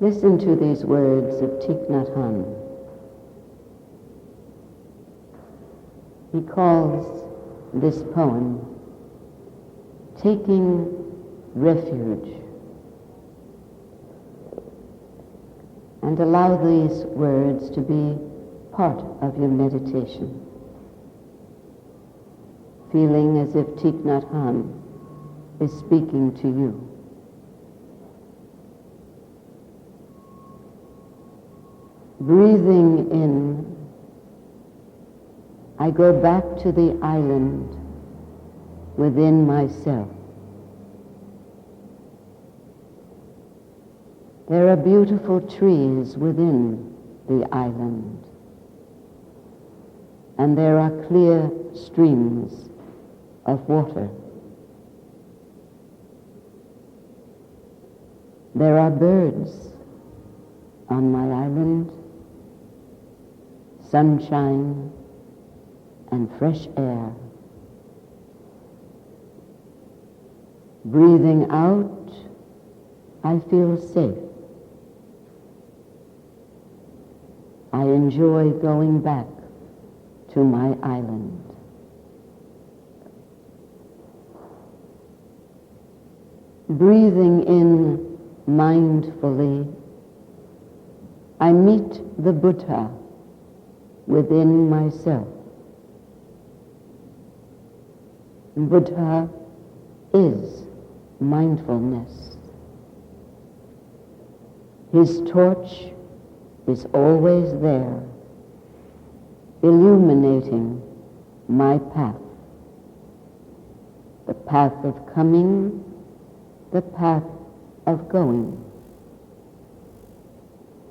Listen to these words of Thich Nhat Hanh. He calls this poem Taking Refuge. And allow these words to be part of your meditation, feeling as if Thich Nhat Hanh is speaking to you. Breathing in, I go back to the island within myself. There are beautiful trees within the island, and there are clear streams of water. There are birds on my island, sunshine and fresh air. Breathing out, I feel safe. I enjoy going back to my island. Breathing in mindfully, I meet the Buddha within myself. Buddha is mindfulness. His torch is always there, illuminating my path. The path of coming, the path of going,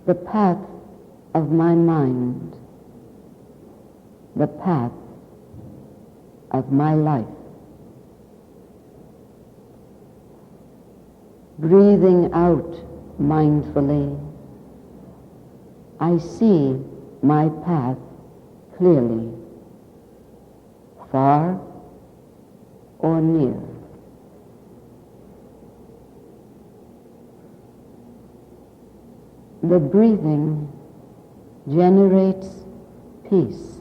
the path of my mind, the path of my life. Breathing out mindfully, I see my path clearly, far or near. The breathing generates peace.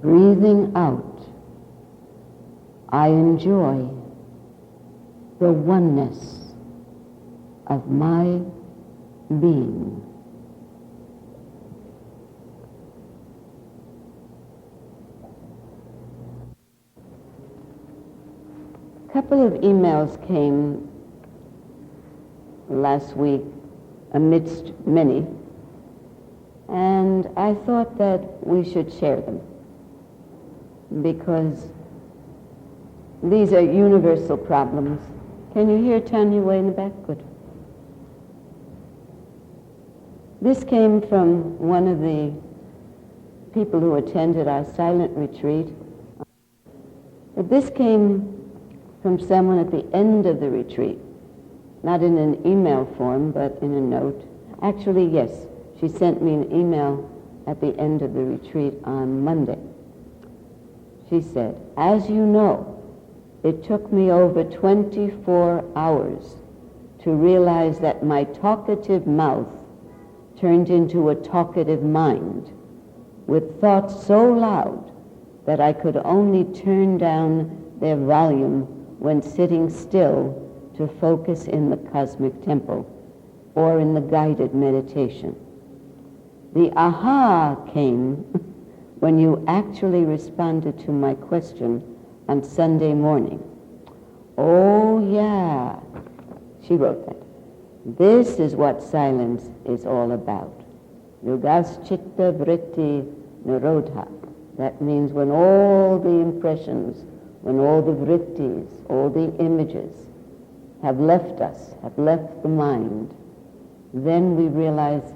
Breathing out, I enjoy the oneness of my being. A couple of emails came last week amidst many, and I thought that we should share them because these are universal problems. Can you hear Tanya way in the back? Good. This came from one of the people who attended our silent retreat. But this came from someone at the end of the retreat, not in an email form, but in a note. Actually, yes, she sent me an email at the end of the retreat on Monday. She said, as you know, it took me over 24 hours to realize that my talkative mouth turned into a talkative mind, with thoughts so loud that I could only turn down their volume when sitting still to focus in the cosmic temple or in the guided meditation. The aha came when you actually responded to my question on Sunday morning. Oh yeah, she wrote that. This is what silence is all about. Yogas chitta vritti nirodha. That means when all the impressions, when all the vrittis, all the images have left us, have left the mind, then we realize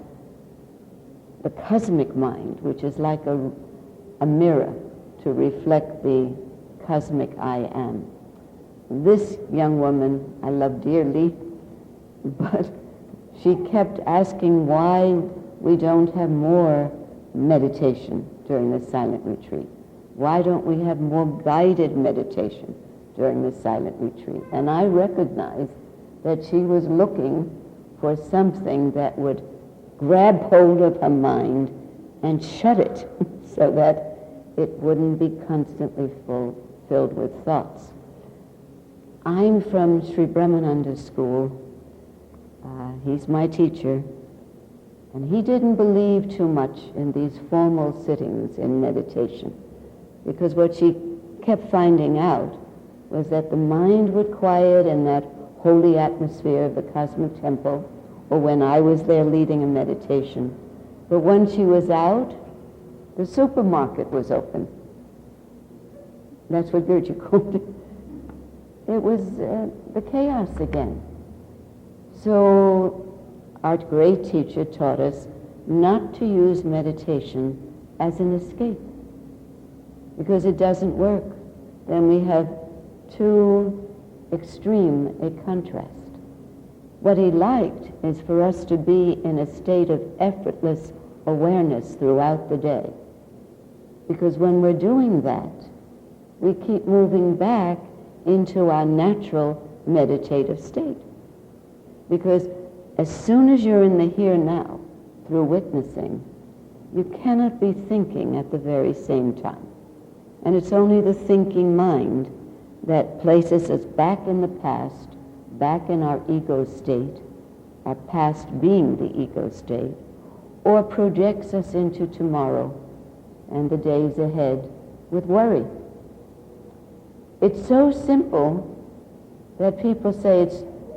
the cosmic mind, which is like a mirror to reflect the cosmic I am. This young woman I love dearly, but she kept asking why we don't have more meditation during the silent retreat. Why don't we have more guided meditation during the silent retreat. And I recognized that she was looking for something that would grab hold of her mind and shut it so that it wouldn't be constantly filled with thoughts. I'm from Sri Brahmananda's school. He's my teacher. And he didn't believe too much in these formal sittings in meditation, because what she kept finding out was that the mind would quiet in that holy atmosphere of the cosmic temple, or when I was there leading a meditation. But when she was out, the supermarket was open. That's what Gurji called it. It was the chaos again. So our great teacher taught us not to use meditation as an escape, because it doesn't work. Then we have too extreme a contrast. What he liked is for us to be in a state of effortless awareness throughout the day, because when we're doing that, we keep moving back into our natural meditative state. Because as soon as you're in the here now, through witnessing, you cannot be thinking at the very same time. And it's only the thinking mind that places us back in the past, back in our ego state, our past being the ego state, or projects us into tomorrow and the days ahead with worry. It's so simple that people say it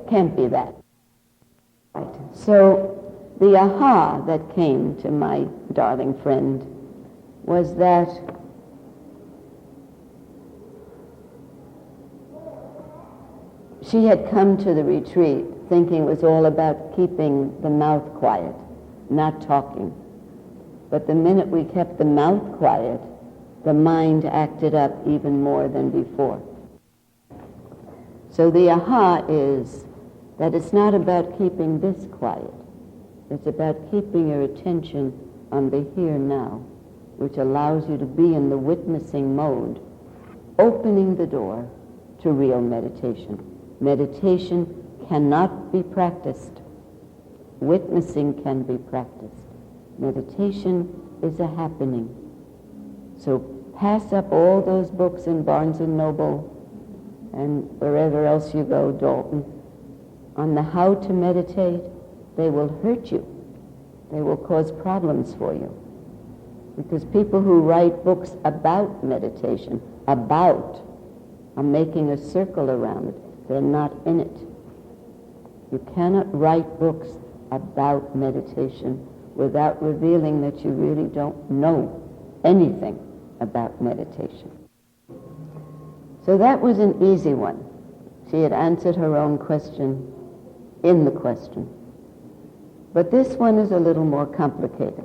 can't be that. Right. So the aha that came to my darling friend was that she had come to the retreat thinking it was all about keeping the mouth quiet, not talking. But the minute we kept the mouth quiet, the mind acted up even more than before. So the aha is that it's not about keeping this quiet. It's about keeping your attention on the here now, which allows you to be in the witnessing mode, opening the door to real meditation. Meditation cannot be practiced. Witnessing can be practiced. Meditation is a happening. So pass up all those books in Barnes & Noble and wherever else you go, Dalton, on the how to meditate. They will hurt you. They will cause problems for you. Because people who write books about meditation, are making a circle around it. They're not in it. You cannot write books about meditation without revealing that you really don't know anything about meditation. So that was an easy one. She had answered her own question in the question. But this one is a little more complicated.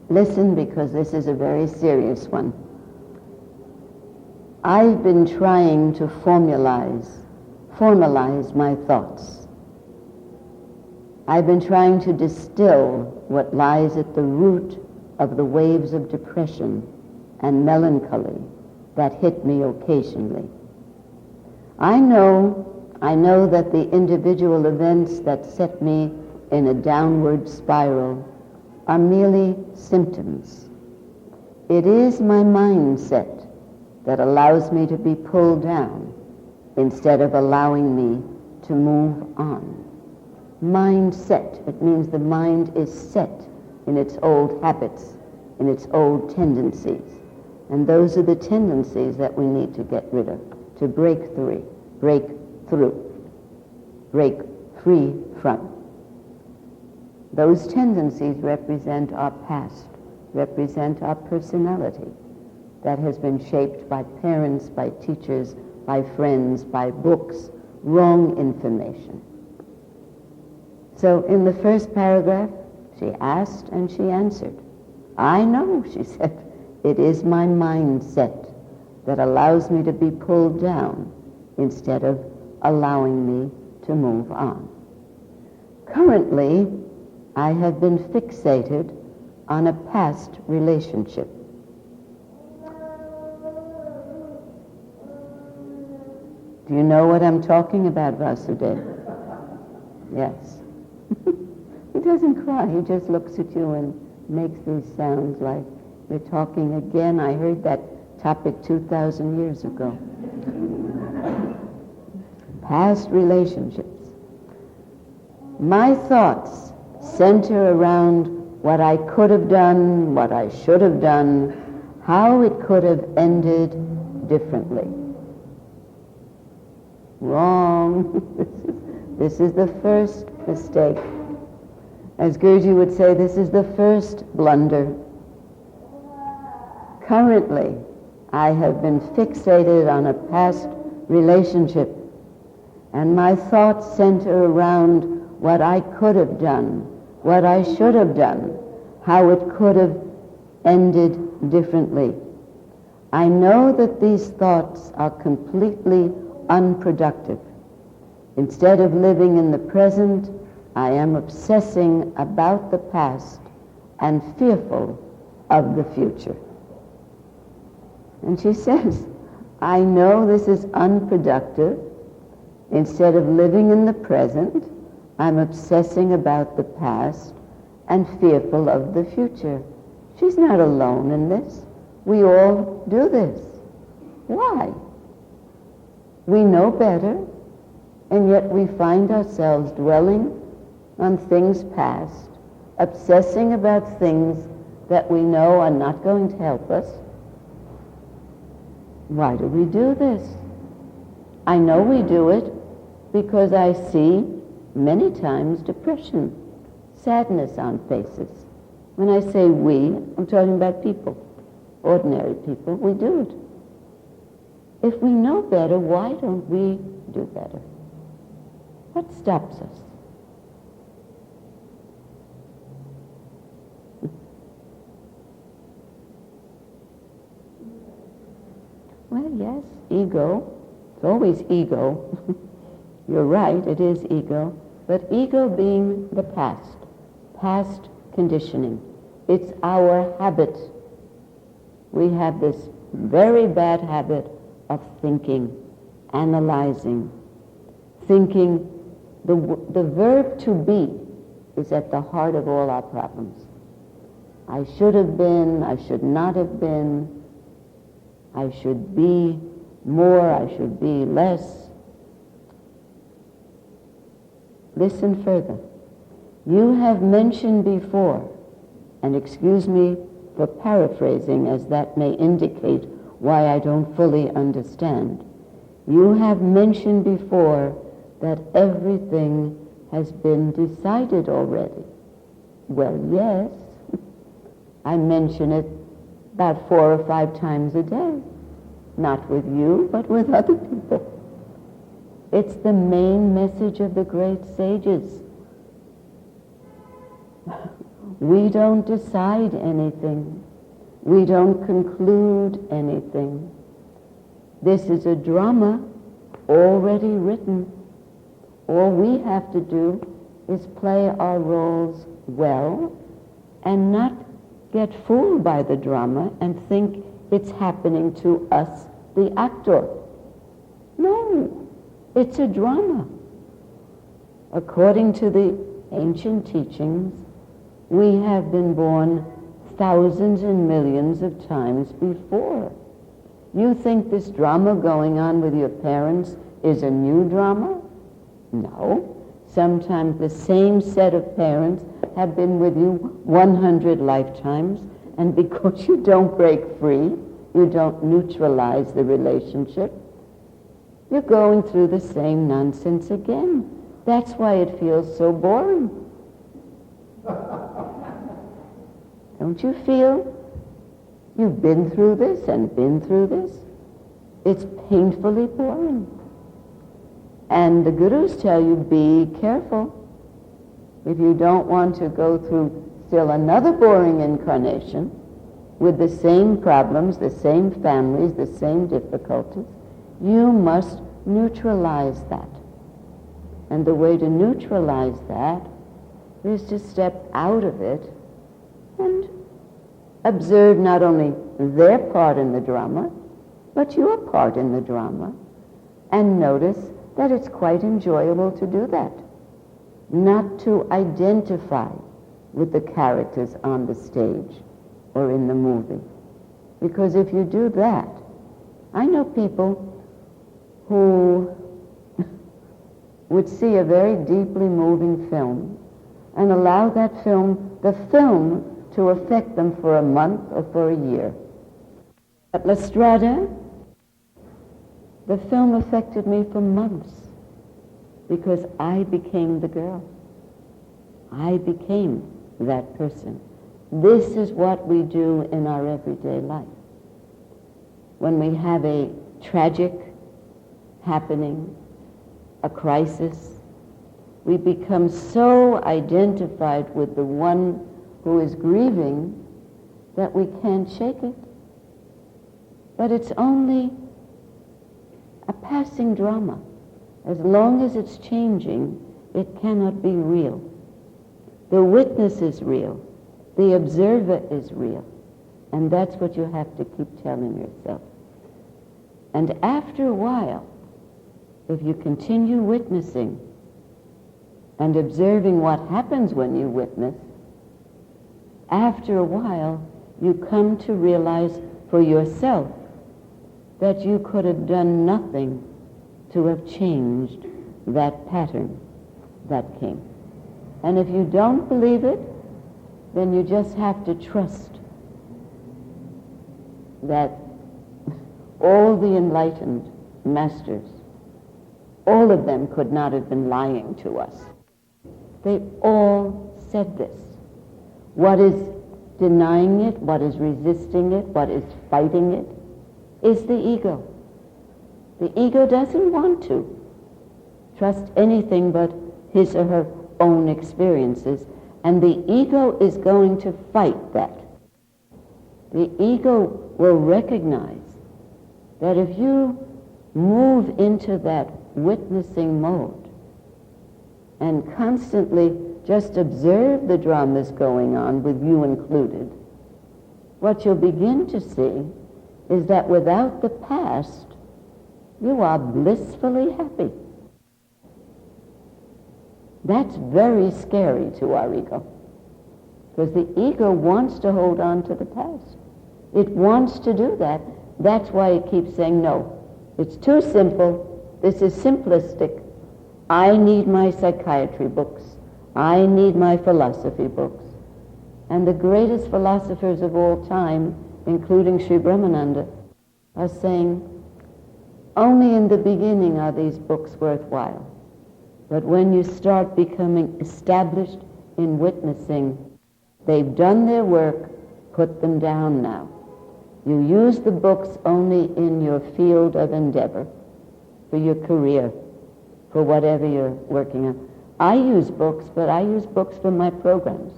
Listen, because this is a very serious one. I've been trying to formalize my thoughts. I've been trying to distill what lies at the root of the waves of depression and melancholy that hit me occasionally. I know that the individual events that set me in a downward spiral are merely symptoms. It is my mindset that allows me to be pulled down instead of allowing me to move on. Mindset, it means the mind is set in its old habits, in its old tendencies. And those are the tendencies that we need to get rid of, to break through, break free from. Those tendencies represent our past, represent our personality that has been shaped by parents, by teachers, by friends, by books, wrong information. So in the first paragraph, she asked and she answered. I know, she said, it is my mindset that allows me to be pulled down instead of allowing me to move on. Currently, I have been fixated on a past relationship. Do you know what I'm talking about, Vasudev? Yes. He doesn't cry. He just looks at you and makes these sounds like we're talking again. I heard that topic 2,000 years ago. Past relationships. My thoughts center around what I could have done, what I should have done, how it could have ended differently. Wrong. This is the first mistake. As Guruji would say, this is the first blunder. Currently, I have been fixated on a past relationship, and my thoughts center around what I could have done, what I should have done, how it could have ended differently. I know that these thoughts are completely unproductive. Instead of living in the present, I am obsessing about the past and fearful of the future. And she says, I know this is unproductive. Instead of living in the present, I'm obsessing about the past and fearful of the future. She's not alone in this. We all do this. Why? We know better, and yet we find ourselves dwelling on things past, obsessing about things that we know are not going to help us. Why do we do this? I know we do it because I see many times depression, sadness on faces. When I say we, I'm talking about people, ordinary people. We do it. If we know better, why don't we do better? What stops us? Well, yes, ego. It's always ego. You're right, it is ego. But ego being the past conditioning. It's our habit. We have this very bad habit of thinking, analyzing, thinking. The verb to be is at the heart of all our problems. I should have been, I should not have been, I should be more, I should be less. Listen further. You have mentioned before, and excuse me for paraphrasing as that may indicate why I don't fully understand. You have mentioned before that everything has been decided already. Well, yes. I mention it about 4 or 5 times a day. Not with you, but with other people. It's the main message of the great sages. We don't decide anything. We don't conclude anything. This is a drama already written. All we have to do is play our roles well and not get fooled by the drama and think it's happening to us, the actor. No, it's a drama. According to the ancient teachings, we have been born thousands and millions of times before. You think this drama going on with your parents is a new drama? No. Sometimes the same set of parents have been with you 100 lifetimes, and because you don't break free, you don't neutralize the relationship, you're going through the same nonsense again. That's why it feels so boring. Don't you feel you've been through this and been through this? It's painfully boring. And the gurus tell you, be careful. If you don't want to go through still another boring incarnation with the same problems, the same families, the same difficulties, you must neutralize that. And the way to neutralize that is to step out of it and observe not only their part in the drama, but your part in the drama, and notice that it's quite enjoyable to do that. Not to identify with the characters on the stage or in the movie. Because if you do that, I know people who would see a very deeply moving film and allow the film to affect them for a month or for a year. At La Strada, the film affected me for months because I became the girl. I became that person. This is what we do in our everyday life. When we have a tragic happening, a crisis, we become so identified with the one who is grieving that we can't shake it. But it's only a passing drama. As long as it's changing, it cannot be real. The witness is real. The observer is real. And that's what you have to keep telling yourself. And after a while, if you continue witnessing and observing what happens when you witness, after a while, you come to realize for yourself that you could have done nothing to have changed that pattern that came. And if you don't believe it, then you just have to trust that all the enlightened masters, all of them could not have been lying to us. They all said this. What is denying it, what is resisting it, what is fighting it, is the ego. The ego doesn't want to trust anything but his or her own experiences, and the ego is going to fight that. The ego will recognize that if you move into that witnessing mode and constantly just observe the dramas going on, with you included, what you'll begin to see is that without the past, you are blissfully happy. That's very scary to our ego, because the ego wants to hold on to the past. It wants to do that. That's why it keeps saying, no, it's too simple, this is simplistic, I need my psychiatry books, I need my philosophy books. And the greatest philosophers of all time, including Sri Brahmananda, are saying, only in the beginning are these books worthwhile. But when you start becoming established in witnessing, they've done their work, put them down now. You use the books only in your field of endeavor, for your career, for whatever you're working on. I use books, but I use books for my programs.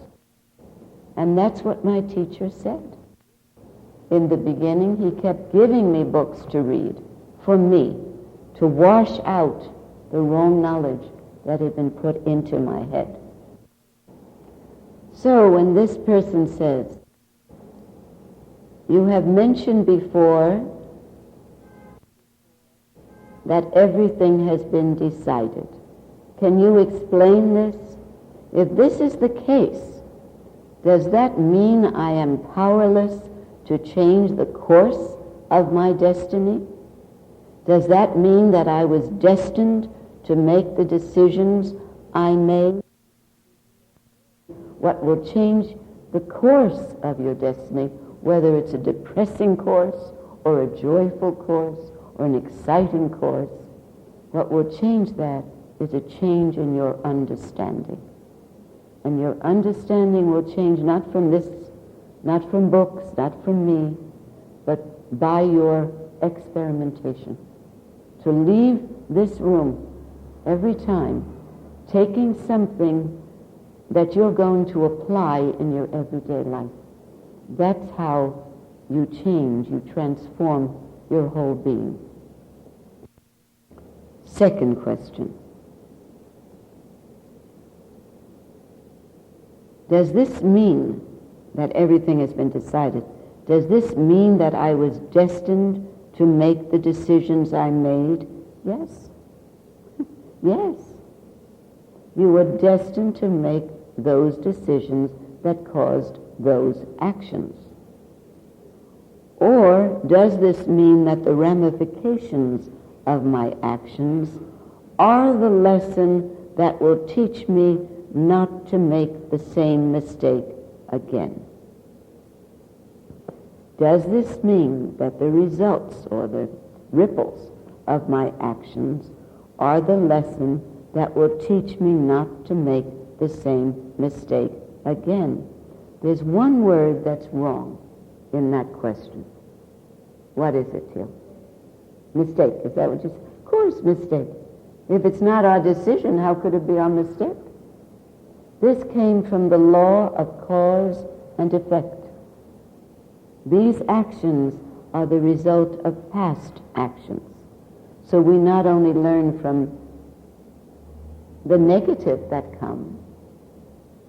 And that's what my teacher said. In the beginning, he kept giving me books to read for me, to wash out the wrong knowledge that had been put into my head. So when this person says, you have mentioned before that everything has been decided. Can you explain this? If this is the case, does that mean I am powerless to change the course of my destiny? Does that mean that I was destined to make the decisions I made? What will change the course of your destiny, whether it's a depressing course or a joyful course or an exciting course, what will change that is a change in your understanding. And your understanding will change not from this, not from books, not from me, but by your experimentation. To leave this room every time taking something that you're going to apply in your everyday life. That's how you change, you transform your whole being. Second question. Does this mean that everything has been decided? Does this mean that I was destined to make the decisions I made Yes. Yes. You were destined to make those decisions that caused those actions. Or does this mean that the ramifications of my actions are the lesson that will teach me not to make the same mistake again? Does this mean that the results or the ripples of my actions are the lesson that will teach me not to make the same mistake again? There's one word that's wrong in that question. What is it, Till? Mistake. Is that what you said? Of course, mistake. If it's not our decision, how could it be our mistake? This came from the law of cause and effect. These actions are the result of past actions. So we not only learn from the negative that comes,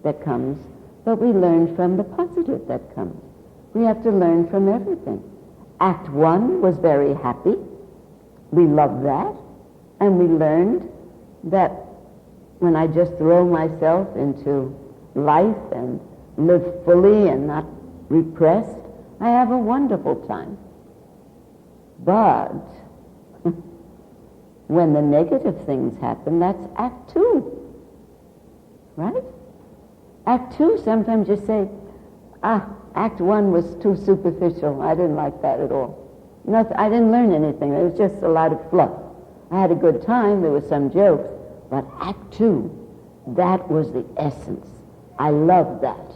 but we learn from the positive that comes. We have to learn from everything. Act 1 was very happy. We loved that. And we learned that when I just throw myself into life and live fully and not repressed, I have a wonderful time. But when the negative things happen, that's Act 2. Right? Act 2, sometimes you say, Act 1 was too superficial. I didn't like that at all. I didn't learn anything. It was just a lot of fluff. I had a good time. There were some jokes. But Act 2, that was the essence. I loved that.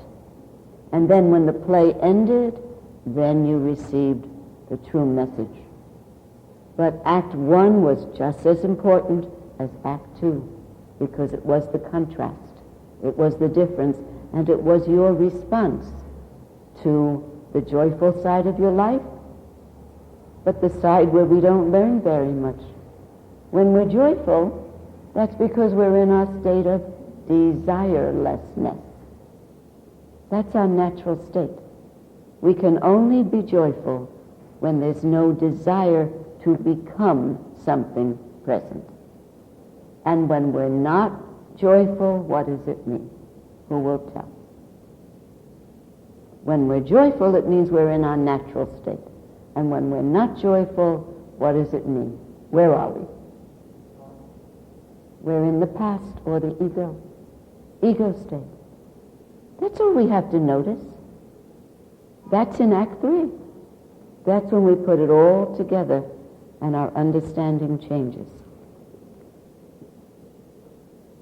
And then when the play ended, then you received the true message. But Act 1 was just as important as Act 2 because it was the contrast. It was the difference, and it was your response to the joyful side of your life, but the side where we don't learn very much. When we're joyful, that's because we're in our state of desirelessness. That's our natural state. We can only be joyful when there's no desire to become something present. And when we're not joyful, what does it mean? Who will tell? When we're joyful, it means we're in our natural state. And when we're not joyful, what does it mean? Where are we? We're in the past or the ego state. That's all we have to notice. That's in Act 3. That's when we put it all together and our understanding changes.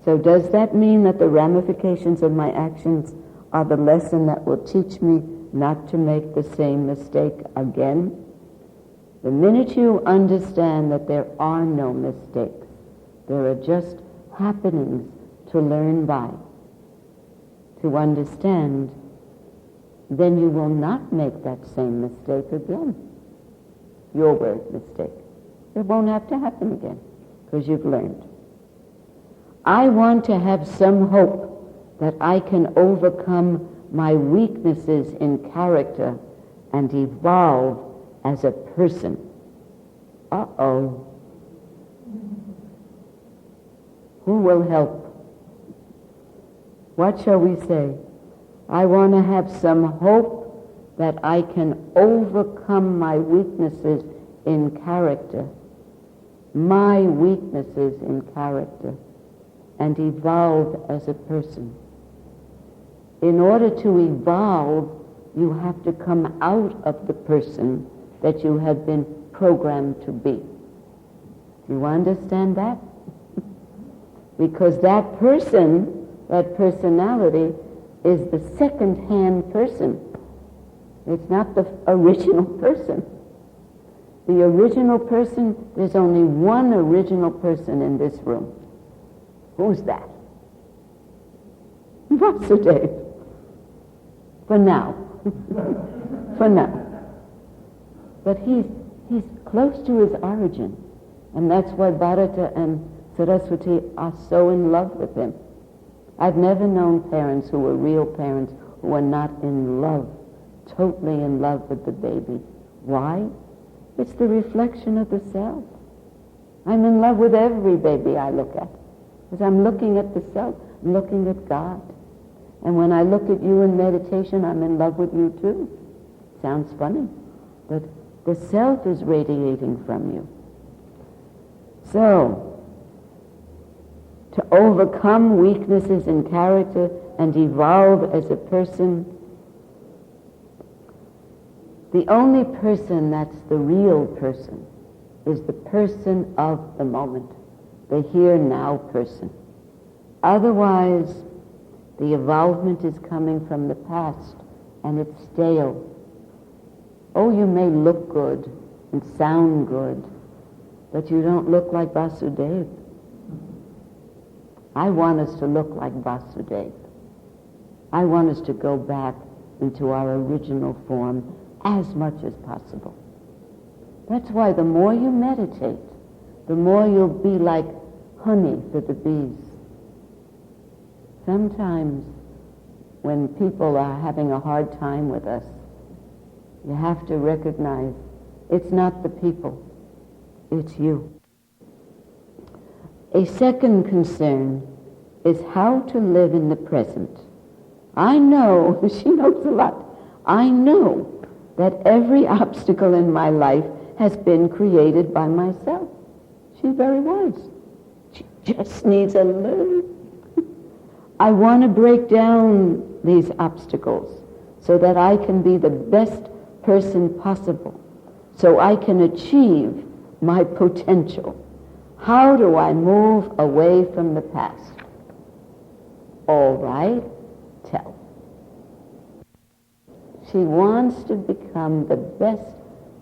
So does that mean that the ramifications of my actions are the lesson that will teach me not to make the same mistake again? The minute you understand that there are no mistakes, there are just happenings to learn by, to understand, then you will not make that same mistake again. Your word, mistake. It won't have to happen again because you've learned. I want to have some hope that I can overcome my weaknesses in character and evolve as a person. Uh-oh. Who will help? What shall we say? I want to have some hope that I can overcome my weaknesses in character. My weaknesses in character. And evolve as a person. In order to evolve, you have to come out of the person that you have been programmed to be. Do you understand that? Because that person, that personality, is the second-hand person. It's not the original person. The original person, there's only one original person in this room. Who's that? Vasudev. For now. For now. But he's close to his origin. And that's why Bharata and Saraswati are so in love with him. I've never known parents who were real parents who were not in love, totally in love with the baby. Why? It's the reflection of the self. I'm in love with every baby I look at. Because I'm looking at the self, I'm looking at God. And when I look at you in meditation, I'm in love with you too. Sounds funny, but the self is radiating from you. So, to overcome weaknesses in character and evolve as a person, the only person that's the real person is the person of the moment, the here-now person. Otherwise, the evolvement is coming from the past, and it's stale. Oh, you may look good and sound good, but you don't look like Vasudeva. I want us to look like Vasudeva. I want us to go back into our original form as much as possible. That's why the more you meditate, the more you'll be like honey for the bees. Sometimes when people are having a hard time with us, you have to recognize it's not the people, it's you. A second concern is how to live in the present. I know, she knows a lot, I know that every obstacle in my life has been created by myself. She's very wise. She just needs a little. I want to break down these obstacles so that I can be the best person possible, so I can achieve my potential. How do I move away from the past? All right, tell. She wants to become the best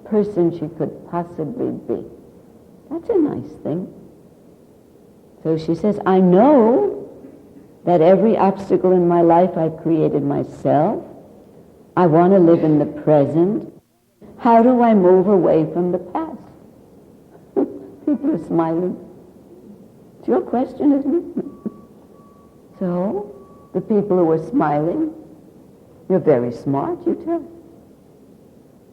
person she could possibly be. That's a nice thing. So she says, I know that every obstacle in my life I've created myself. I want to live in the present. How do I move away from the past? People are smiling. It's your question, isn't it? So, the people who are smiling, you're very smart, you tell.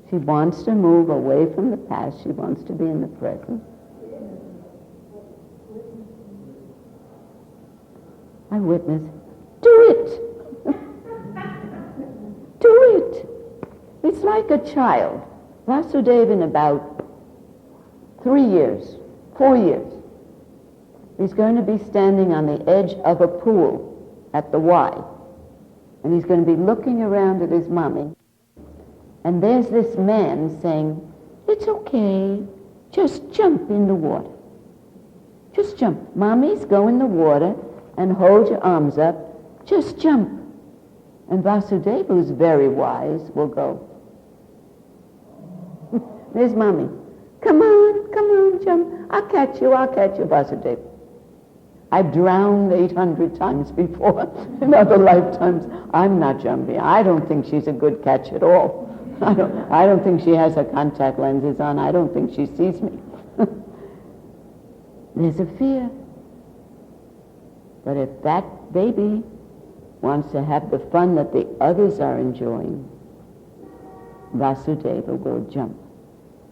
She wants to move away from the past. She wants to be in the present. I witness. Do it! Do it! It's like a child. Vasudeva in about 3 years, 4 years, he's going to be standing on the edge of a pool at the Y. And he's going to be looking around at his mommy. And there's this man saying, it's okay, just jump in the water. Just jump. Mommies, go in the water and hold your arms up. Just jump. And Vasudeva, who's very wise, will go. There's Mommy. Come on, jump. I'll catch you, Vasudeva. I've drowned 800 times before in other lifetimes. I'm not jumping. I don't think she's a good catch at all. I don't think she has her contact lenses on. I don't think she sees me. There's a fear. But if that baby wants to have the fun that the others are enjoying, Vasudeva will jump.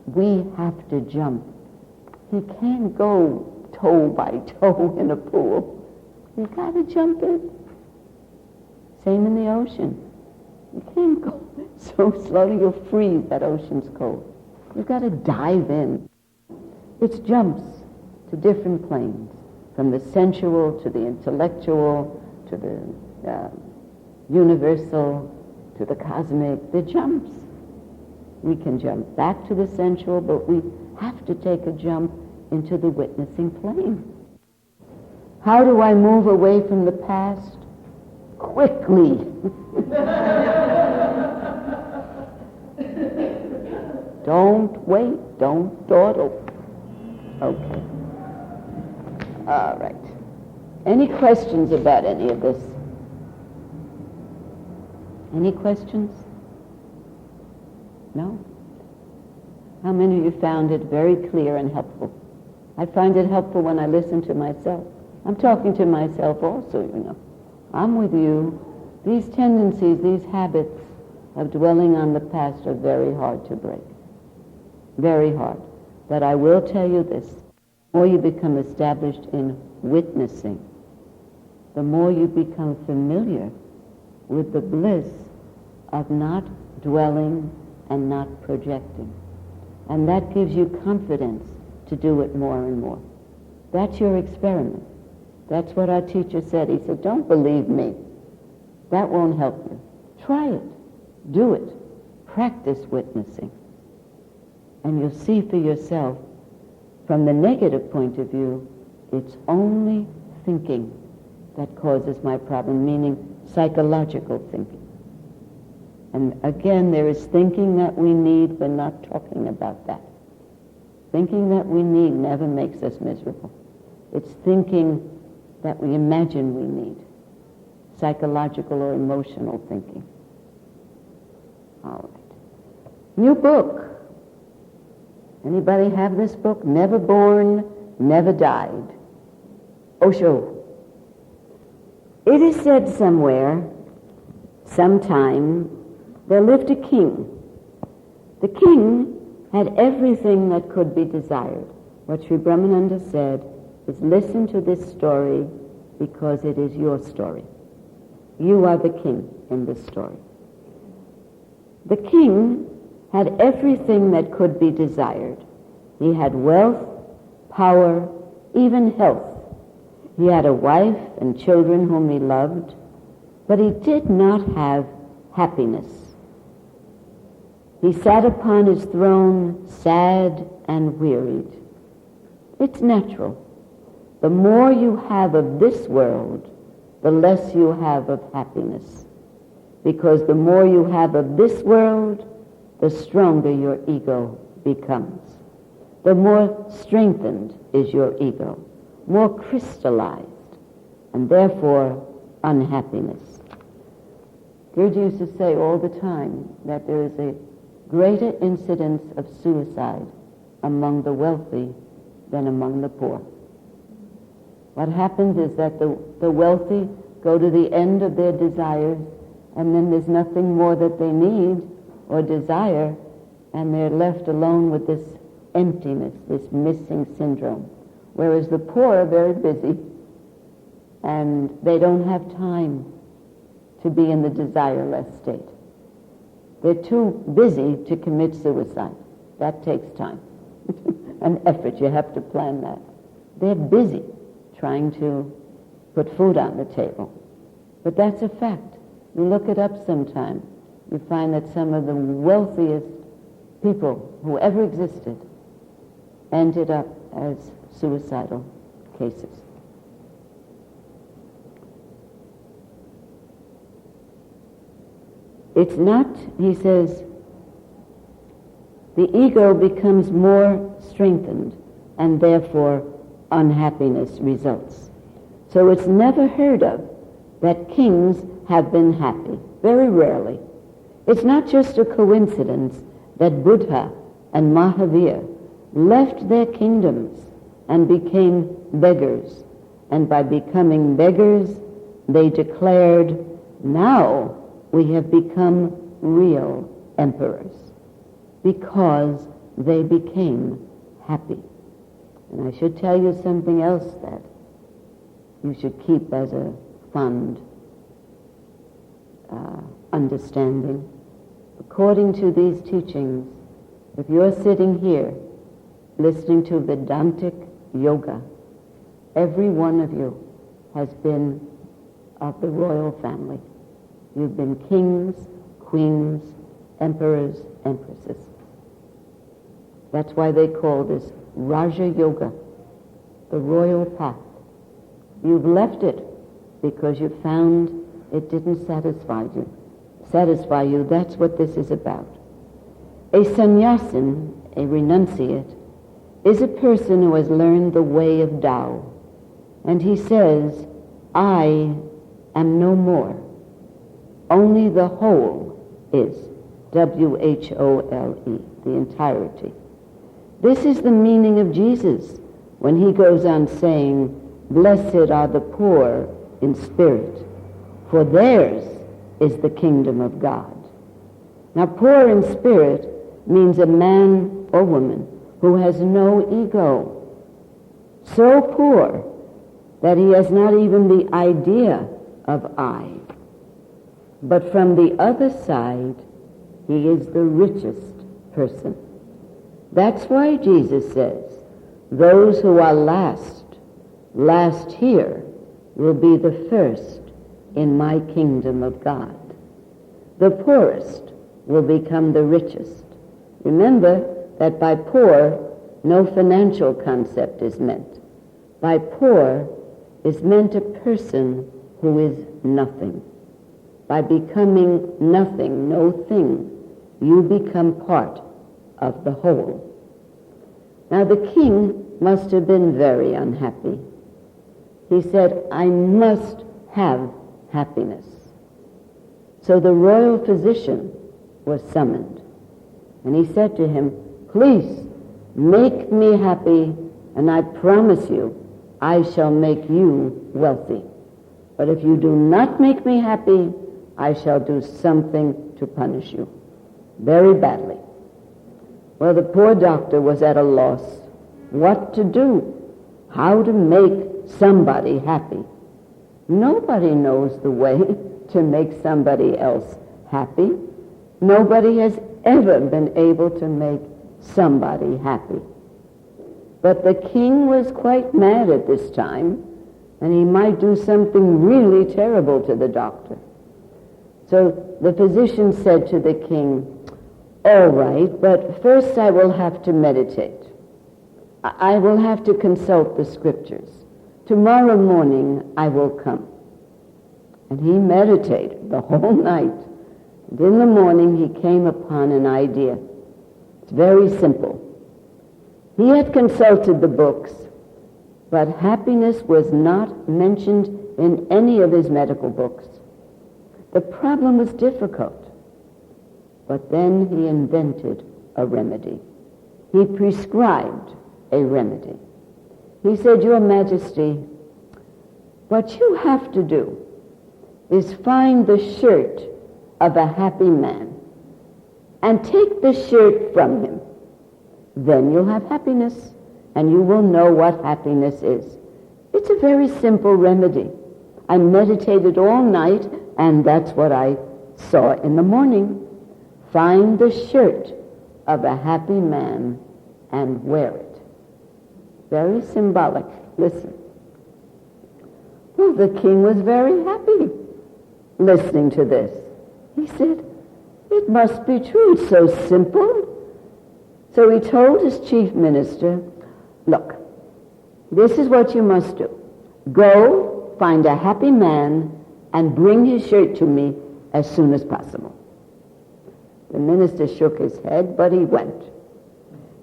We have to jump. He can't go toe by toe in a pool. You got to jump in. Same in the ocean. You can't go so slowly you'll freeze. That ocean's cold. You've got to dive in. It's jumps to different planes, from the sensual to the intellectual to the universal to the cosmic. The jumps. We can jump back to the sensual, but we have to take a jump into the witnessing plane. How do I move away from the past? Quickly. Don't wait, don't dawdle. Okay. All right. Any questions about any of this? Any questions? No? How many of you found it very clear and helpful? I find it helpful when I listen to myself. I'm talking to myself also, you know. I'm with you. These tendencies, these habits of dwelling on the past are very hard to break. Very hard. But I will tell you this. The more you become established in witnessing, the more you become familiar with the bliss of not dwelling and not projecting. And that gives you confidence to do it more and more. That's your experiment. That's what our teacher said. He said, don't believe me. That won't help you. Try it. Do it. Practice witnessing. And you'll see for yourself, from the negative point of view, it's only thinking that causes my problem, meaning psychological thinking. And again, there is thinking that we need. We're not talking about that. Thinking that we need never makes us miserable. It's thinking that we imagine we need. Psychological or emotional thinking. All right. New book. Anybody have this book? Never Born, Never Died. Osho. It is said somewhere, sometime, there lived a king. The king had everything that could be desired. What Sri Brahmananda said is, listen to this story because it is your story. You are the king in this story. The king had everything that could be desired. He had wealth, power, even health. He had a wife and children whom he loved, but he did not have happiness. He sat upon his throne sad and wearied. It's natural. The more you have of this world, the less you have of happiness. Because the more you have of this world, the stronger your ego becomes. The more strengthened is your ego, more crystallized, and therefore unhappiness. Gurdjieff used to say all the time that there is a greater incidence of suicide among the wealthy than among the poor. What happens is that the wealthy go to the end of their desires, and then there's nothing more that they need or desire, and they're left alone with this emptiness, this missing syndrome. Whereas the poor are very busy, and they don't have time to be in the desireless state. They're too busy to commit suicide. That takes time and effort. You have to plan that. They're busy trying to put food on the table. But that's a fact. You look it up sometime. You find that some of the wealthiest people who ever existed ended up as suicidal cases. It's not, he says, the ego becomes more strengthened and therefore unhappiness results. So it's never heard of that kings have been happy. Very rarely. It's not just a coincidence that Buddha and Mahavir left their kingdoms and became beggars. And by becoming beggars, they declared, now we have become real emperors, because they became happy. And I should tell you something else that you should keep as a fond understanding. According to these teachings, if you're sitting here listening to Vedantic yoga, every one of you has been of the royal family. You've been kings, queens, emperors, empresses. That's why they call this Raja Yoga, the royal path. You've left it because you found it didn't satisfy you. That's what this is about. A sannyasin, a renunciate, is a person who has learned the way of Tao. And he says, I am no more. Only the whole is, W-H-O-L-E, the entirety. This is the meaning of Jesus when he goes on saying, blessed are the poor in spirit, for theirs is the kingdom of God. Now, poor in spirit means a man or woman who has no ego, so poor that he has not even the idea of I. But from the other side, he is the richest person. That's why Jesus says, those who are last here, will be the first in my kingdom of God. The poorest will become the richest. Remember that by poor, no financial concept is meant. By poor is meant a person who is nothing. By becoming nothing, no thing, you become part of the whole. Now the king must have been very unhappy. He said, I must have happiness. So the royal physician was summoned. And he said to him, please make me happy, and I promise you, I shall make you wealthy. But if you do not make me happy, I shall do something to punish you very badly. Well, the poor doctor was at a loss what to do, how to make somebody happy. Nobody knows the way to make somebody else happy. Nobody has ever been able to make somebody happy. But the king was quite mad at this time, and he might do something really terrible to the doctor. So the physician said to the king, all right, but first I will have to meditate. I will have to consult the scriptures. Tomorrow morning I will come. And he meditated the whole night. And in the morning he came upon an idea. It's very simple. He had consulted the books, but happiness was not mentioned in any of his medical books. The problem was difficult. But then he invented a remedy. He prescribed a remedy. He said, Your Majesty, what you have to do is find the shirt of a happy man and take the shirt from him. Then you'll have happiness, and you will know what happiness is. It's a very simple remedy. I meditated all night, and that's what I saw in the morning. Find the shirt of a happy man and wear it. Very symbolic. Listen. Well, the king was very happy listening to this. He said, it must be true. It's so simple. So he told his chief minister, look, this is what you must do. Go find a happy man and bring his shirt to me as soon as possible. The minister shook his head, but he went.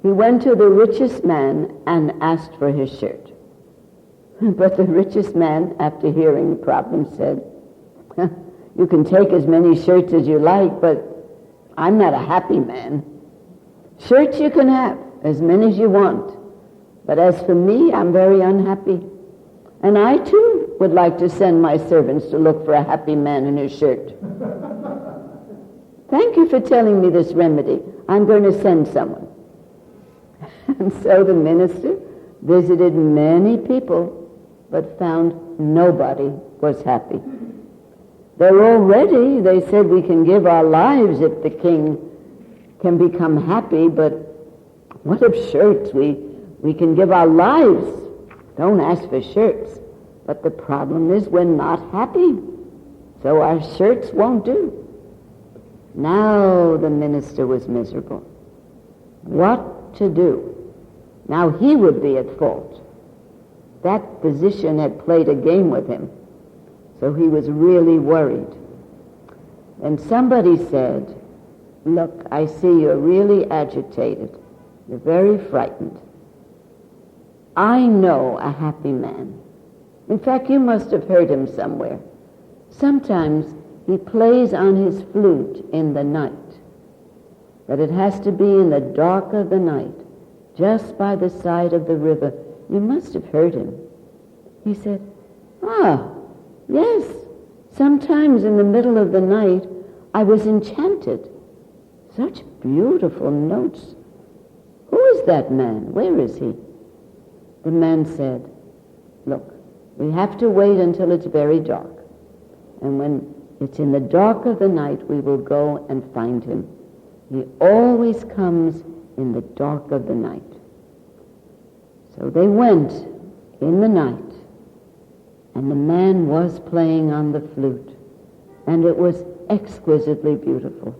He went to the richest man and asked for his shirt. But the richest man, after hearing the problem, said, you can take as many shirts as you like, but I'm not a happy man. Shirts you can have, as many as you want. But as for me, I'm very unhappy. And I, too, would like to send my servants to look for a happy man in his shirt. Thank you for telling me this remedy. I'm going to send someone. And so the minister visited many people, but found nobody was happy. They're all ready. They said, we can give our lives if the king can become happy, but what of shirts? We can give our lives. Don't ask for shirts. But the problem is we're not happy, so our shirts won't do. Now the minister was miserable. What to do? Now he would be at fault. That physician had played a game with him, so he was really worried. And somebody said, look, I see you're really agitated. You're very frightened. I know a happy man. In fact, you must have heard him somewhere. Sometimes he plays on his flute in the night, but it has to be in the dark of the night, just by the side of the river. You must have heard him. He said, yes, sometimes in the middle of the night I was enchanted. Such beautiful notes. Who is that man? Where is he? The man said, look, we have to wait until it's very dark. And when it's in the dark of the night, we will go and find him. He always comes in the dark of the night. So they went in the night, and the man was playing on the flute, and it was exquisitely beautiful.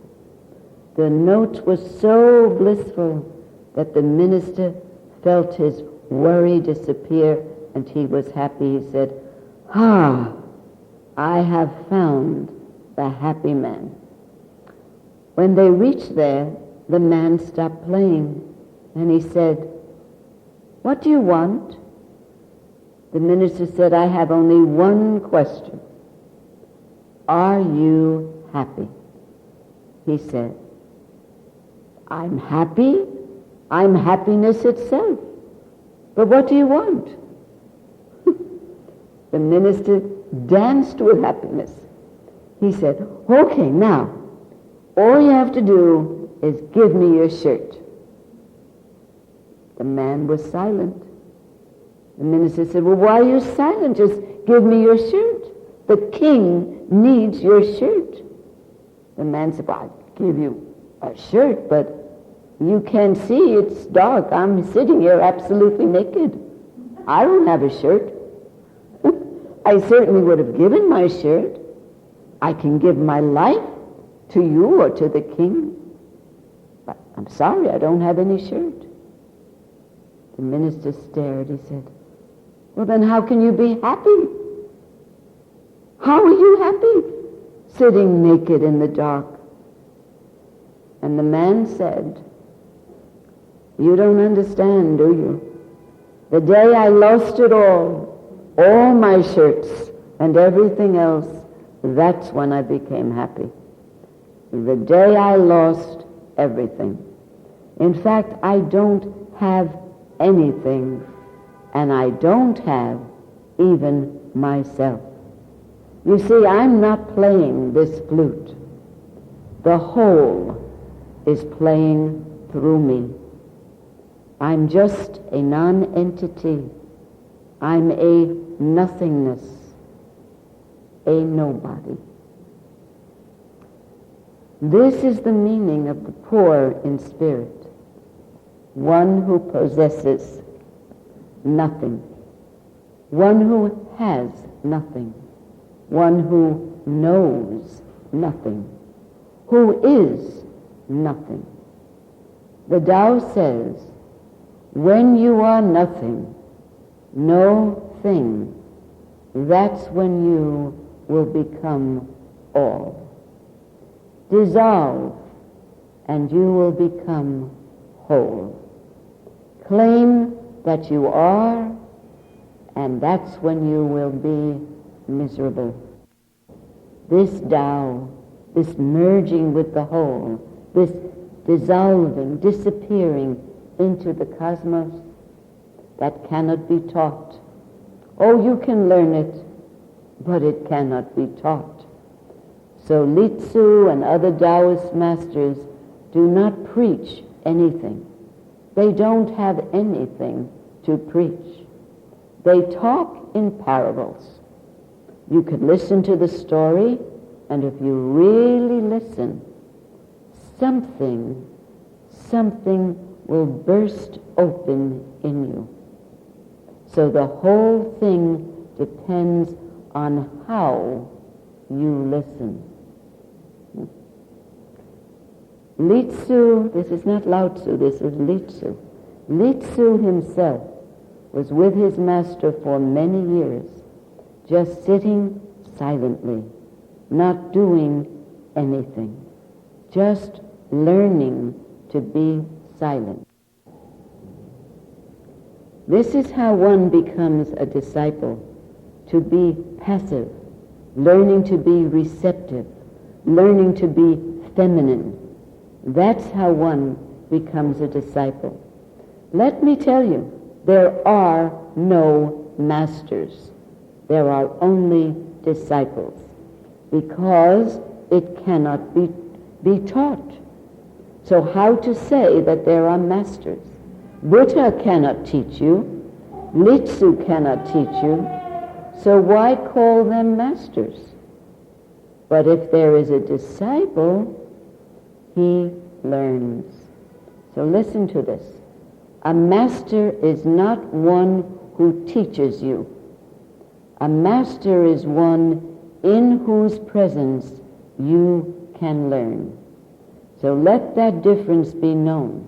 The note was so blissful that the minister felt his worry disappear, and he was happy. He said, I have found the happy man. When they reached there, the man stopped playing, and he said, what do you want? The minister said, I have only one question. Are you happy? He said, I'm happy. I'm happiness itself. But what do you want? The minister danced with happiness. He said, okay, now, all you have to do is give me your shirt. The man was silent. The minister said, well, why are you silent? Just give me your shirt. The king needs your shirt. The man said, well, I'll give you a shirt, but you can't see, it's dark. I'm sitting here absolutely naked. I don't have a shirt. I certainly would have given my shirt. I can give my life to you or to the king. But I'm sorry, I don't have any shirt. The minister stared. He said, well, then how can you be happy? How are you happy sitting naked in the dark? And the man said, you don't understand, do you? The day I lost it all my shirts and everything else, that's when I became happy. The day I lost everything. In fact, I don't have anything, and I don't have even myself. You see, I'm not playing this flute. The whole is playing through me. I'm just a non-entity. I'm a nothingness, a nobody. This is the meaning of the poor in spirit. One who possesses nothing. One who has nothing. One who knows nothing. Who is nothing. The Tao says, when you are nothing, no thing, that's when you will become all. Dissolve, and you will become whole. Claim that you are, and that's when you will be miserable. This Tao, this merging with the whole, this dissolving, disappearing into the cosmos, that cannot be taught. Oh, you can learn it, but it cannot be taught. So Li Tzu and other Taoist masters do not preach anything. They don't have anything to preach. They talk in parables. You could listen to the story, and if you really listen, something will burst open in you. So the whole thing depends on how you listen. Li Tzu, this is not Lao Tzu, this is Li Tzu. Li Tzu himself was with his master for many years, just sitting silently, not doing anything, just learning to be silent. This is how one becomes a disciple, to be passive, learning to be receptive, learning to be feminine. That's how one becomes a disciple. Let me tell you, there are no masters. There are only disciples, because it cannot be taught. So how to say that there are masters? Buddha cannot teach you. Litsu cannot teach you, so why call them masters? But if there is a disciple, he learns. So listen to this. A master is not one who teaches you. A master is one in whose presence you can learn. So let that difference be known.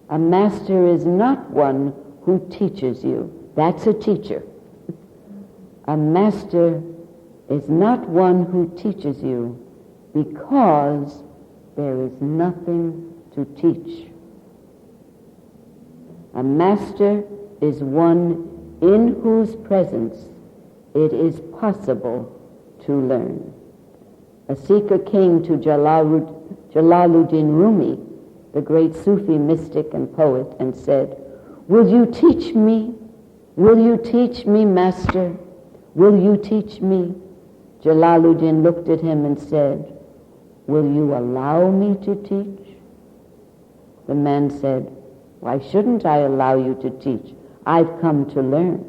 A master is not one who teaches you. That's a teacher. A master is not one who teaches you because there is nothing to teach. A master is one in whose presence it is possible to learn. A seeker came to Jalaluddin Rumi, the great Sufi mystic and poet, and said, "Will you teach me? Will you teach me, master? Will you teach me?" Jalaluddin looked at him and said, "Will you allow me to teach?" The man said, "Why shouldn't I allow you to teach? I've come to learn."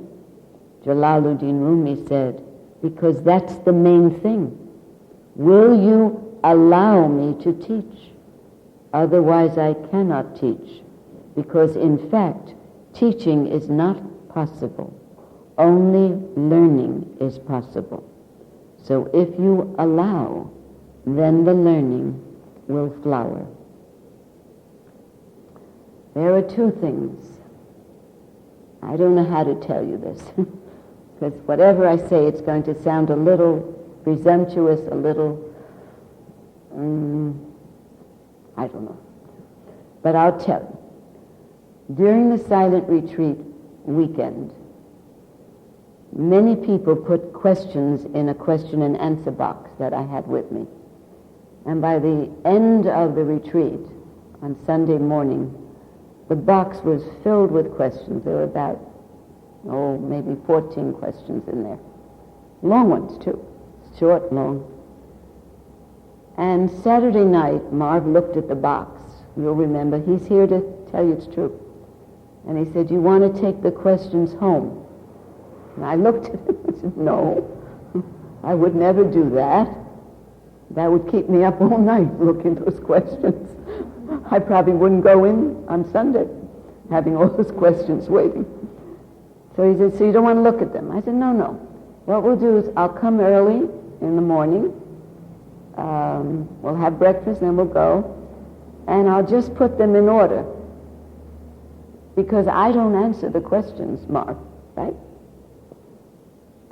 Jalaluddin Rumi said, "Because that's the main thing. Will you allow me to teach? Otherwise I cannot teach, because in fact, teaching is not possible. Only learning is possible. So if you allow, then the learning will flower." There are two things. I don't know how to tell you this, because whatever I say, it's going to sound a little presumptuous, a little, I don't know. But I'll tell you. During the silent retreat weekend, many people put questions in a question and answer box that I had with me. And by the end of the retreat, on Sunday morning, the box was filled with questions. There were about, maybe 14 questions in there. Long ones, too. Short, long. And Saturday night, Marv looked at the box. You'll remember, he's here to tell you it's true. And he said, "You want to take the questions home?" And I looked at him and said, "No, I would never do that. That would keep me up all night looking at those questions. I probably wouldn't go in on Sunday, having all those questions waiting." So he said, "So you don't want to look at them?" I said, No. What we'll do is I'll come early in the morning. We'll have breakfast, then we'll go. And I'll just put them in order. Because I don't answer the questions, Mark, right?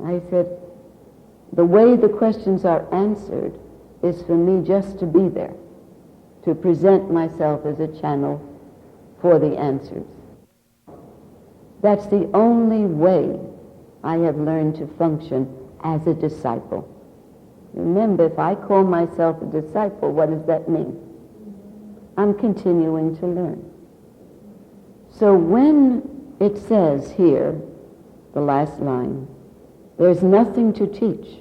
I said, the way the questions are answered is for me just to be there, to present myself as a channel for the answers. That's the only way I have learned to function as a disciple. Remember, if I call myself a disciple, what does that mean? I'm continuing to learn. So when it says here, the last line, there's nothing to teach.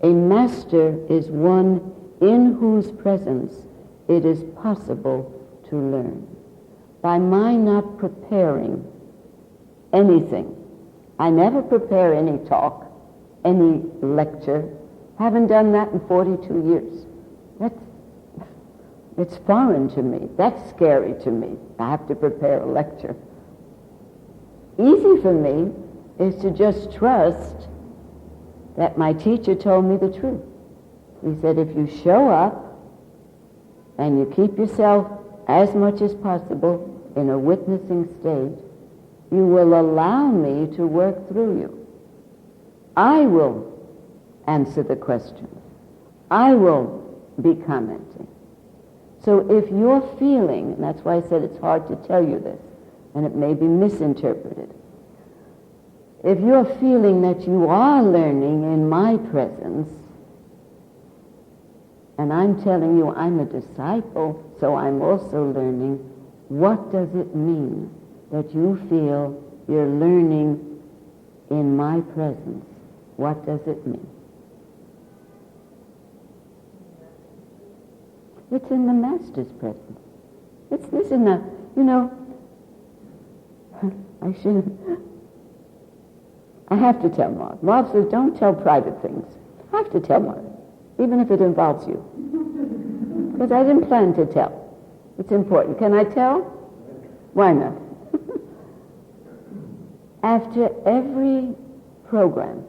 A master is one in whose presence it is possible to learn. By my not preparing anything, I never prepare any talk, any lecture. Haven't done that in 42 years. It's foreign to me. That's scary to me. I have to prepare a lecture. Easy for me is to just trust that my teacher told me the truth. He said, if you show up and you keep yourself as much as possible in a witnessing state, you will allow me to work through you. I will answer the questions. I will be commenting. So if you're feeling, and that's why I said it's hard to tell you this, and it may be misinterpreted, if you're feeling that you are learning in my presence, and I'm telling you I'm a disciple, so I'm also learning, what does it mean that you feel you're learning in my presence? What does it mean? It's in the Master's presence. This is not, I should I have to tell Marv. Marv says, don't tell private things. I have to tell Marv, even if it involves you. Because I didn't plan to tell. It's important. Can I tell? Why not? After every program,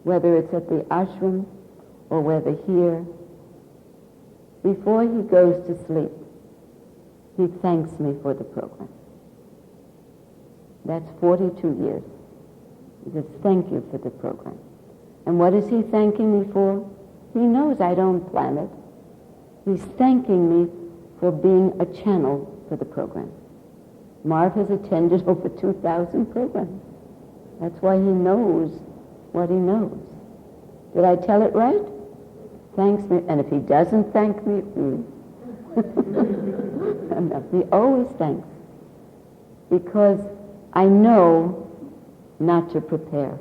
whether it's at the ashram or whether here, before he goes to sleep, he thanks me for the program. That's 42 years. He says, thank you for the program. And what is he thanking me for? He knows I don't plan it. He's thanking me for being a channel for the program. Marv has attended over 2,000 programs. That's why he knows what he knows. Did I tell it right? Thanks me. And if he doesn't thank me, he always thanks. Because I know not to prepare.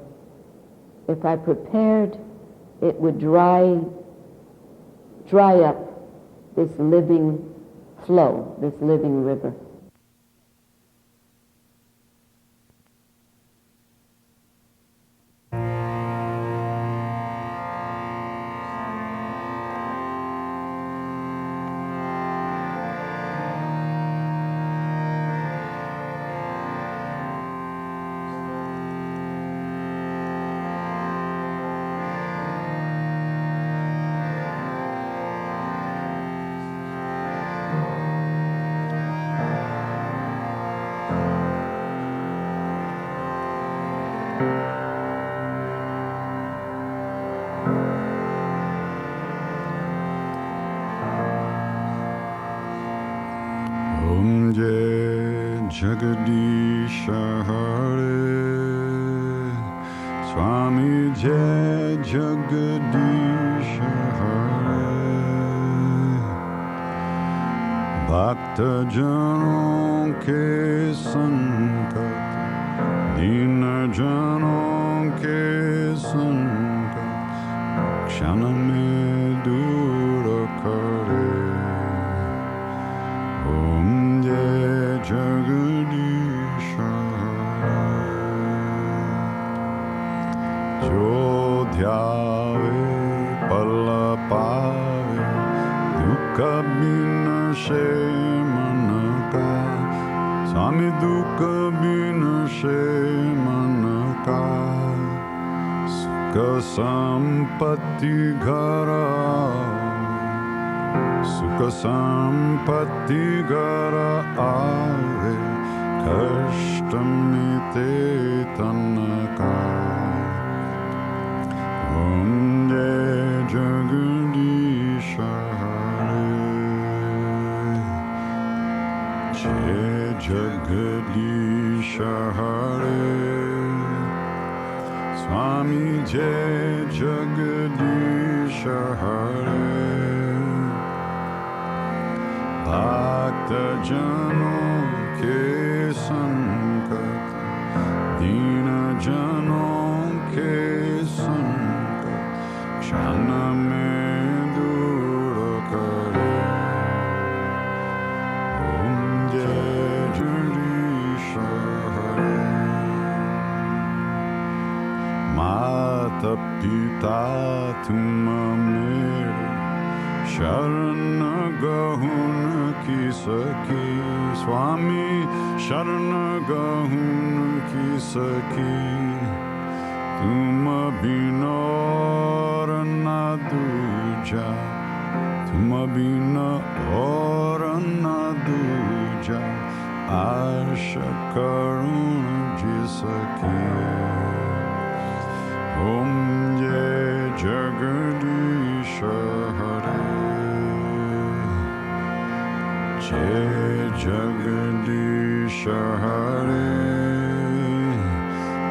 If I prepared, it would dry up this living flow, this living river. Jagadisha Hare Swami Jai Jagadisha Hare Bhakta Janon ke sankat Dina Janon ke sankat Kshana mein dura kare Om Jai Jagadisha Jo dhyave pala pave Dukha binashe manaka Swami dukha binashe manaka Sukha sampatti ghara Sukha sampatti gara aave Kashtamite tanaka Om Jai Jagadisha Hare Jai Jagadisha Hare Swami Jai Jagadisha Hare Bhakta Janon ke sankat Dina Janon ke sankat Kshana mein dura kare Om Jai Jagadisha Hare Mata Pita Tuma mere Sharan Gahun ki saki Swami Sharan Gahun ki saki Tum bina aur na duja Tum bina aur na duja Asha karun jisaki Om Jai Jagadisha Hare Jai Jagadisha Hare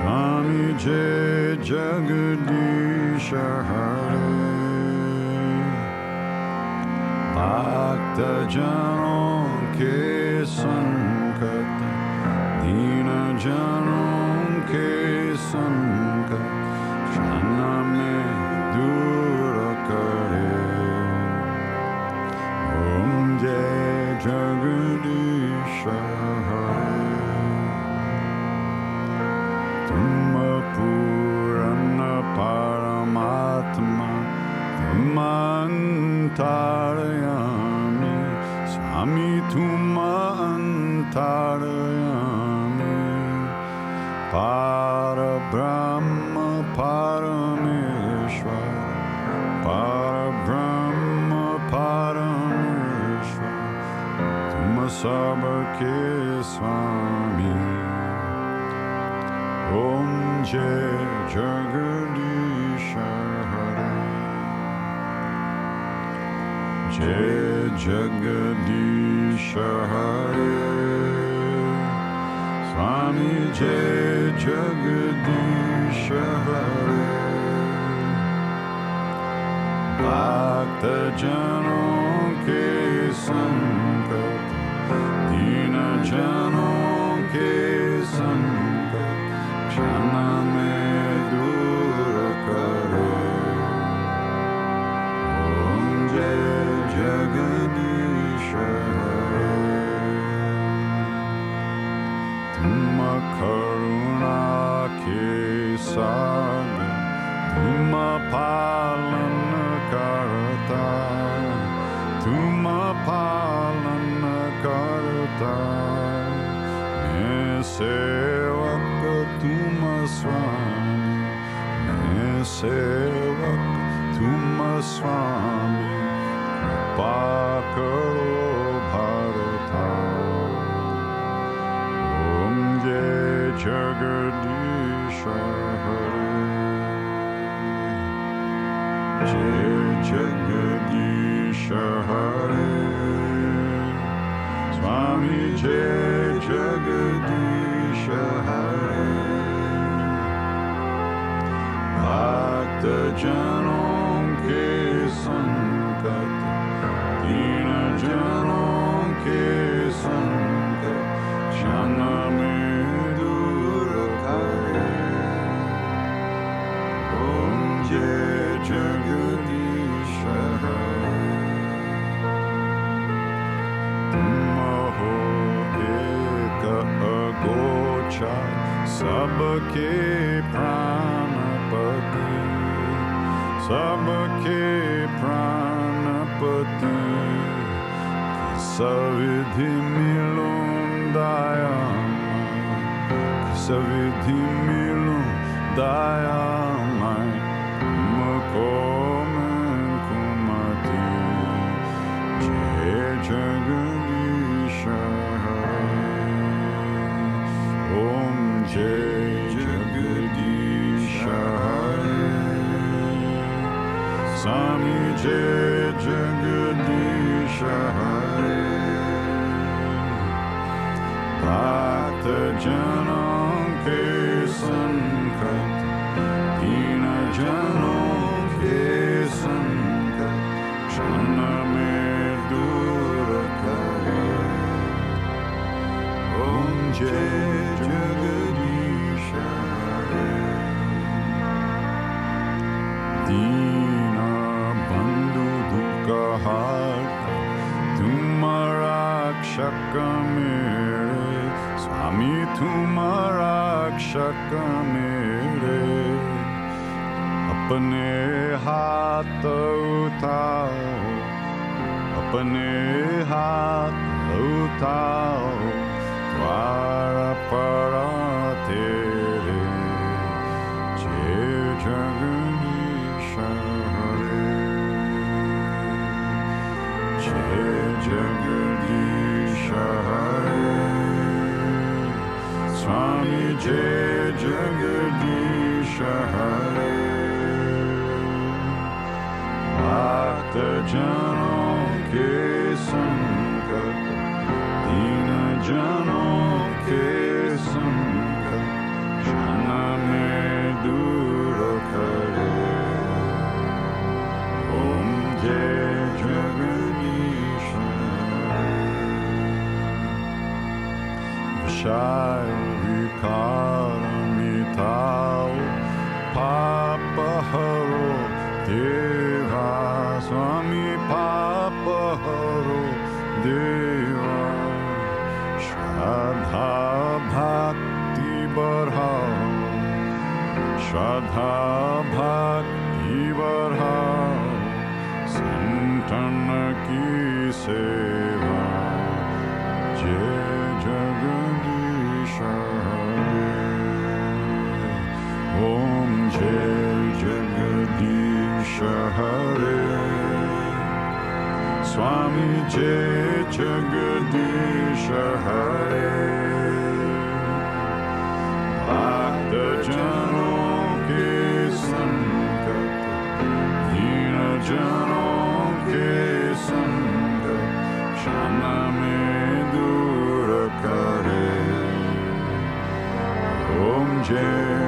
Swami Jai Jagadisha Hare Bhakta Janon ke sankat Dina Janon ke sankat Kshana mein dura kare Om Jai Jagadisha Hare Tum Parabrahma Parameshwar, Parabrahma Parameshwar, Tum sabke Swami. Om Jai Jagadish Hare, Jai Jagadish Hare, Swami Jai Jagadish Hare. Bhakta Janon ke sankat, Dina Janon ke sankat, Kshana mein dur kare. Om Jai Jagadish Hare. Tum karuna ke sagar, tum palan karta, tum palan karta. Main sevak tum Swami, main sevak tum Swami. Kripa karo Bharata. Om Jai Jagadish Hare, Jai Jagadish Hare, Swami Jai Jagadish Hare. Bhakta Janon ke sankat, Dina Janon ke sankat, Kshana mein dur kare. Om Jai Jagadish Hare. Tum ho ek agochar, sabke pranapati, sabke pranapati. Savidhi milum dayamai, savidhi milum dayamai, mukomen kumati. Jai Jagadish Hare, Om Jai Jagadish Hare, Swami Jai Jagadish Hare. Bhakta Janon ke sankat, Dina Janon ke sankat, Kshana mein dur kare. Om Jai Jagadish Hare. Dina bandhu dukha harta, tum rakshak mere, Swami tum rakshak mere. Apne haath uthao, apne haath uthao, द्वार पड़ा तेरे. Jai Jagadish Hare, Jai Jagadish Hare, Swami Jai Jagadish Hare. Bhakta Janon ke sankat, Dina Janon ke sankat, Kshana mein dur kare. Om Jai Jagadish Hare. Vishaya vikara mitao, papa haro deva, Swami papa haro deva. Shraddha bhakti barhao, Shraddha bhakti barhao, Santan ki seva. Jai Jagadish Hare, ईश हरे स्वामी जय जगदीश हरे भक्त जनों के संकट दीन जनों के संकट क्षण में दूर करे ओम जय